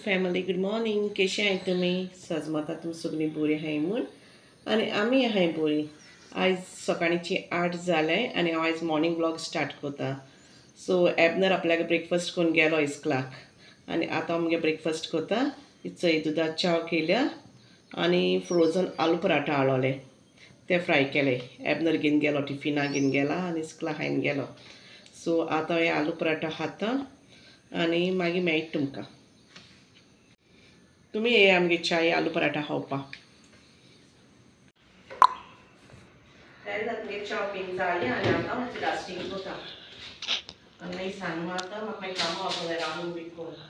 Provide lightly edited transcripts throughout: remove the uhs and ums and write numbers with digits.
Family good morning. कशी आहे तुम्ही? सजमता तुमी सगळीं बरी आहाय म्हूण आनी आमी आहाय बरी. आयज सकाळीची 8 जाले आनी हांव आयज मॉर्निंग ब्लॉग स्टार्ट करता. सो एबनर आपल्याक ब्रेकफास्ट करून गेलो इस्कलाक आनी आतां हांव मगे ब्रेकफास्ट करता. चय दुदात चाव केल्या आनी फ्रोझन आलू पराठा हाडलोले ते फ्राय केले. एबनर घेवन गेलो टिफिनाक घेवन गेला आनी इस्कला खायन गेलो. सो आतां हे आलू पराठा खाता आनी मागीर मेळटा तुमकां. तुम्ही ये आमगे चाय आलू पराठा खावपा. तुमगे चाव पिन जाली आनी आतां मातशें डास्टींग करता आनी मागीर सांग आतां म्हाका मागीर कामां वचूंक जाय रांदून बी करून.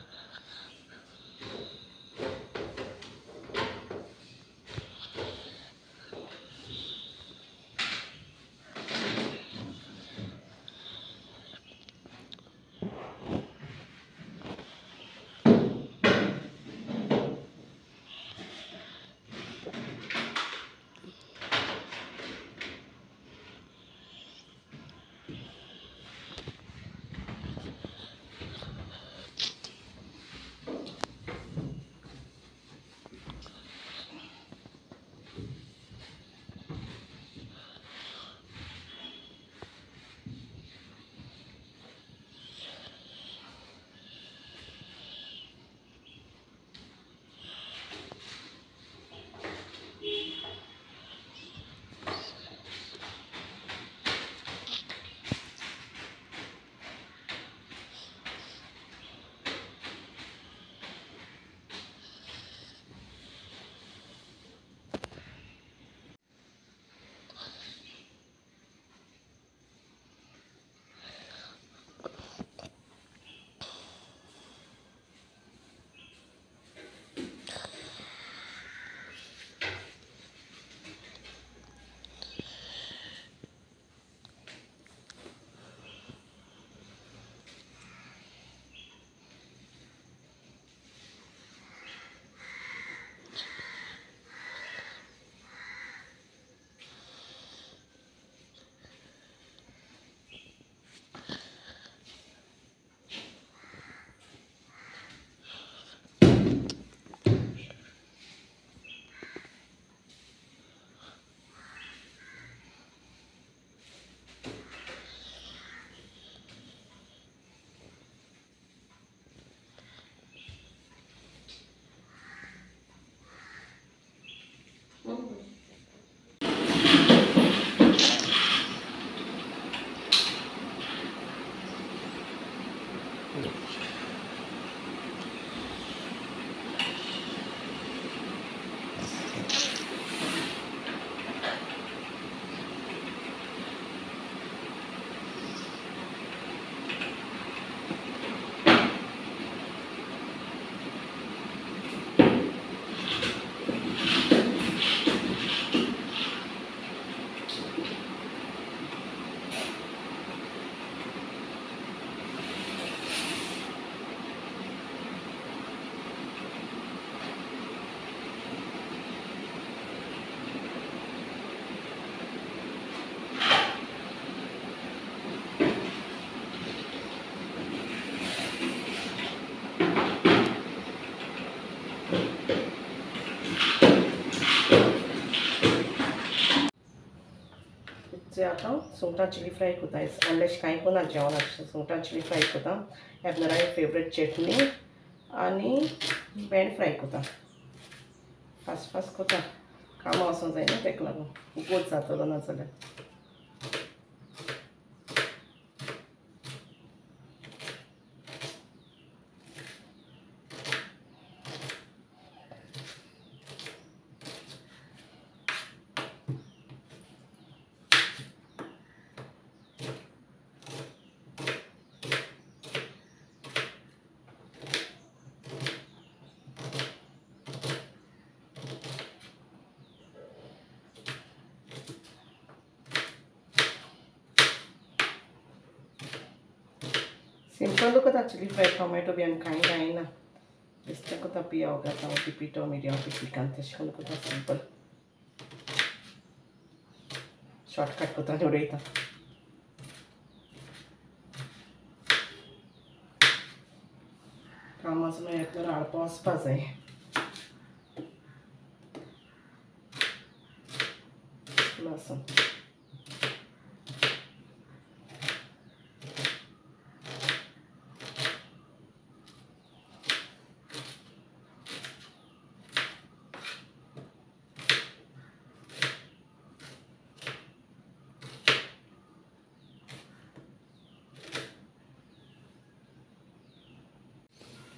आतां सुंगटां चिली फ्राय करता. व्हडलेशें कांय करना जेवणाक. सुंगटां चिली फ्राय करता. एबनराची फेवरेट चटणी आनी भेंड फ्राय करता. फास्ट फास्ट करता. कामां वचोंक जाय न्हू तेका लागून उगोत जातलो नाजाल्यार. सिंपल करता चिली फ्राय. टोमॅटो बी आनी कांय घायना. बेश्टें करता पियाव घालता पिठो मिरयां पिठिकान तशें करून करता सिंपल. शॉर्टकट करता आनी उडयता. कामां पावस मेळ्ळ्यार हाडपा वचपा जाय. लसूण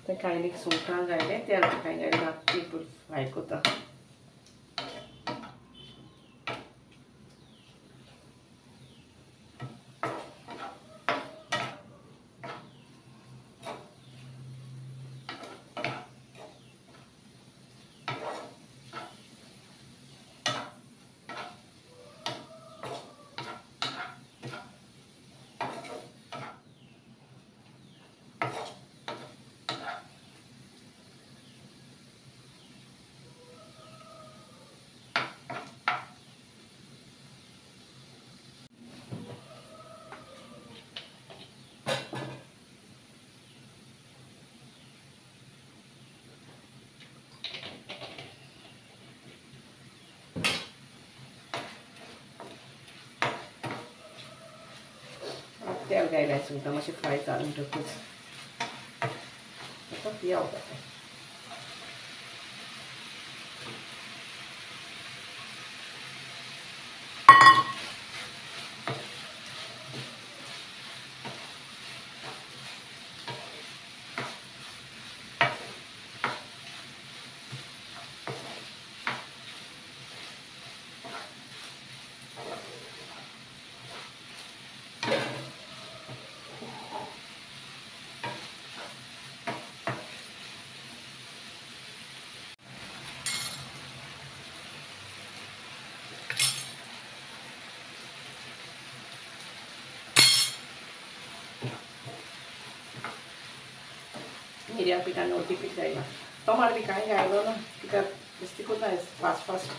ते कांयलीक सुंगटां घायले ते कांय घायले ती फ्राय कोता. तेल घायलें सुंगटां मातशें फ्राय जालें म्हणटकूच आतां पियाव जाता. मिरयां पीठ आनी हळदी पीठ घायलां. टोमाट बी कांय घायलो ना कित्याक बेश्टी कोता फास्ट फास्ट.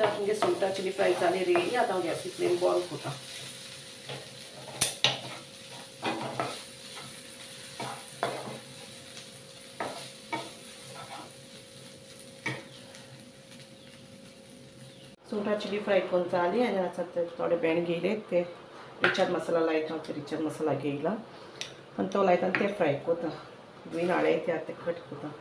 आमगे सुंगटां चिली फ्राय जाली रेडी. आतां हांव गॅसी फ्लेम बंद कोता. सुंगटां चिली फ्राय करून जाली आनी आतां थोडे भेंड घेयले ते रिचार्ज मसाला लायता. हांव ते रिचार्ज मसाला घेयला आनी तो लायता आनी ते फ्राय कोता. ग्रीन आळे ते आतां कट कोता.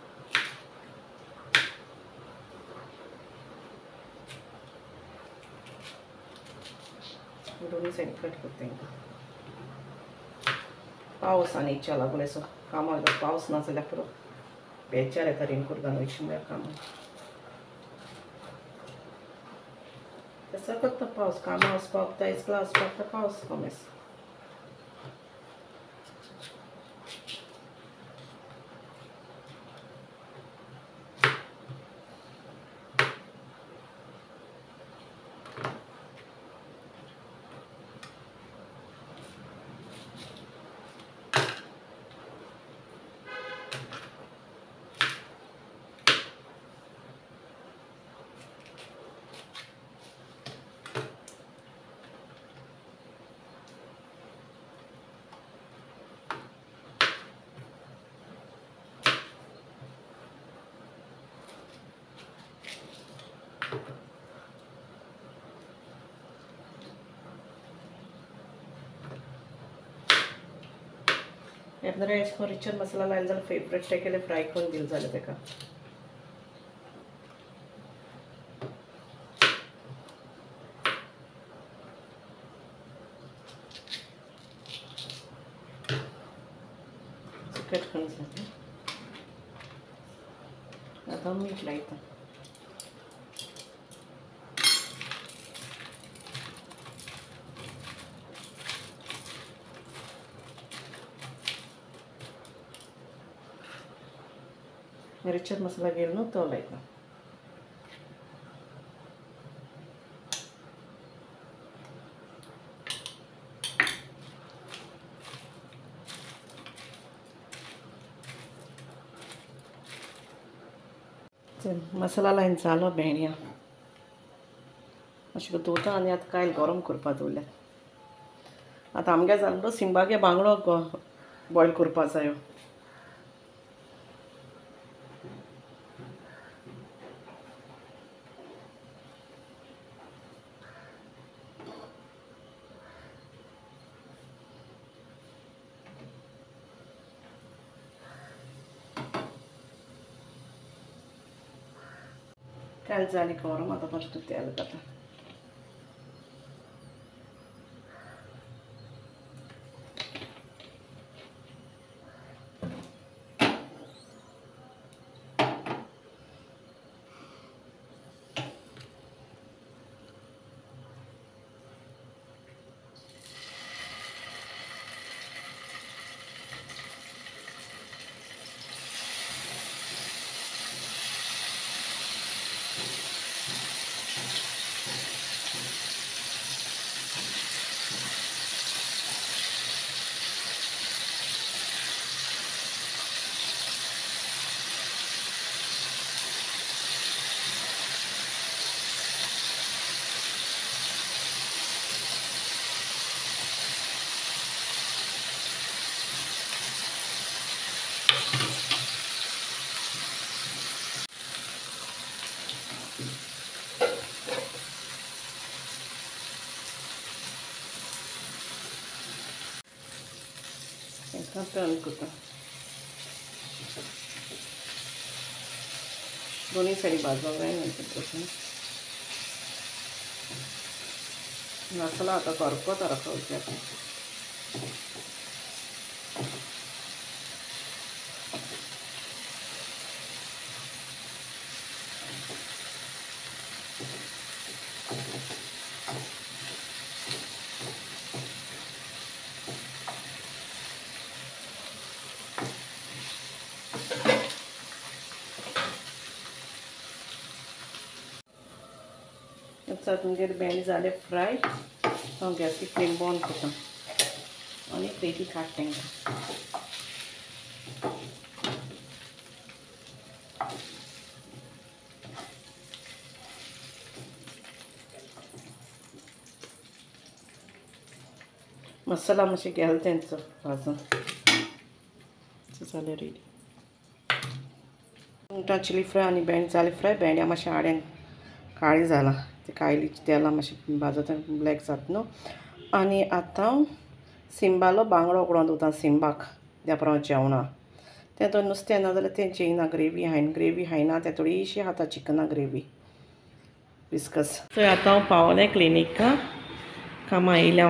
दोन्ही सायड कट करता तांकां. पावस आनी हेच्या लागून असो कामाक पावस ना जाल्यार पुरो बेजार येता. रेनकोट घालून वयचें म्हळ्यार कामाक तसो करता. पावस कामां वचपाक जाय इस्कोला वचपाक तर पावस कमेस. येदना एशको रिचार्ज मसाला लायलो जाल्यार फेवरेट ते केले फ्राय करून दिले जाल्यार ताका कट करून जाता. आतां मीठ लायता. रिचार्ज मसाला घेयलो न्हू तो लायता. मसाला लायन जालो भेंड्या अशें दवरता आनी आतां कायल गरम करपा दवरल्यात आतां आमगे जालो सिंबागे बांगडो बॉयल करपा जायो कायल जाली गरम आतां फस्ट तेल घाता टर्न करता दोन्ही साईड भाजूंक जाय नंतर पासून मसाला आता करपता राखवचे आता तुमगेर भेंडे जाले फ्राय हांव गॅसची फ्लेम बंद करता आनी प्लेटी काड तांकां मसाला मातशें घाल तेंचो भाजून जालें रेडी सुंगटां चिली फ्राय आनी भेंडे जाले फ्राय भेंड्या मातशें आड्यान काळी जाला ते कायलीची तेलां मातशें भाजता ब्लॅक जाता न्हू आनी आतां सिंबालो बांगडो उकडोन दवरता सिंबाक देपरां जेवणा तें तर नुस्तें ना जाल्यार तें जेयना ग्रेवी हायना तें थोडीशी खाता चिकना ग्रेवी विस्कस थंय आतां हांव पावलें क्लिनिका कामां येयल्या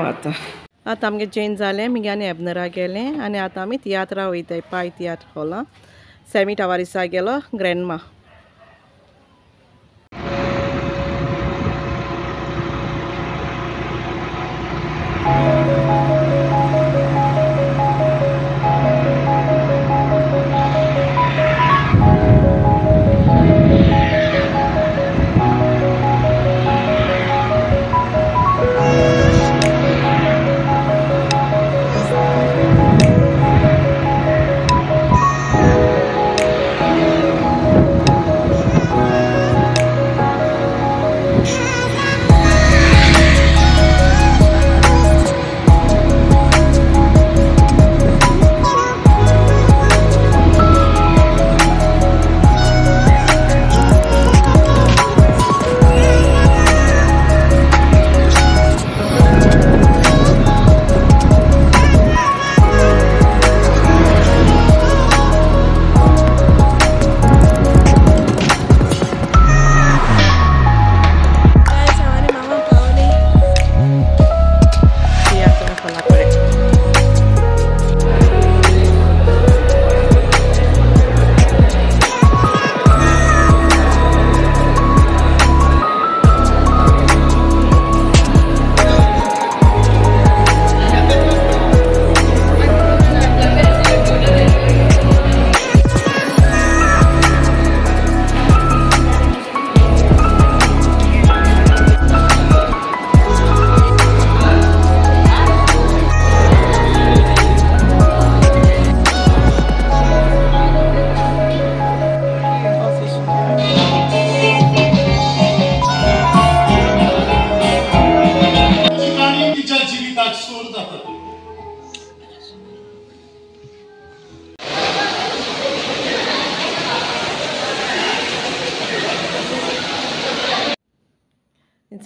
आतां आमगे जेन जालें मिगे आनी एबनरा गेलें आनी आतां आमी तियात्रा वयताय पाय तियात्र हॉलां सेमी टावारिसा गेलो ग्रॅन्डमा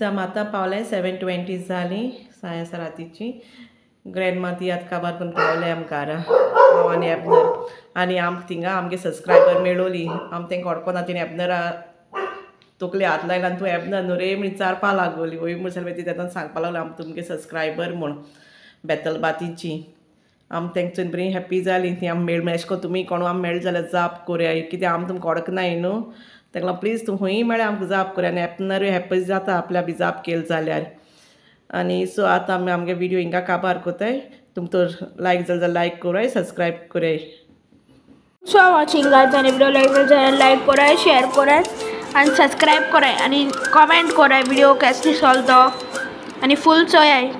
आतां पावलें 7:20 जालीं सायन्स रातीची. ग्रँडमा ती आतां काबार करून पावलें आमकां हांव आनी एबनर आनी आमकां थिंगा आमगे सबस्क्रायबर मेळोली. आम तेंकां ओडकोना तिणें एबनरा तकली हात लायला आनी तूं एबनर न्हू रे म्हण विचारपा लागोली. वय म्हूण सगळें ती तेन्ना सांगपा लागलो आम तुमगे सबस्क्रायबर म्हूण बेतलबातीची. आम तेंचून बरी हॅप्पी जालीं ती आम मेळ एशें कोन्न तुमी कोण आम मेळ जाल्यार जाप कोरया कित्याक आम तुमकां ओडकनाय न्हू. तेका लागून प्लीज तूं खंयी मेळ्ळें आमकां जाप कोरया आनी एपनरूय हॅप्पी जाता आपल्या बी जाप केली जाल्यार. आनी सो आतां आमी आमगे विडियो हिंगा काबार कोताय. तुमकां लायक जाल्यार लायक कोराय सबस्क्रायब कोराय. फॉर वॉचिंग गाइस आनी वीडियो लायक कोराय शेयर कोराय आनी सब्सक्राइब कोराय आनी कमेंट कोराय वीडियो केसली चलतो आनी फुल चोयाय.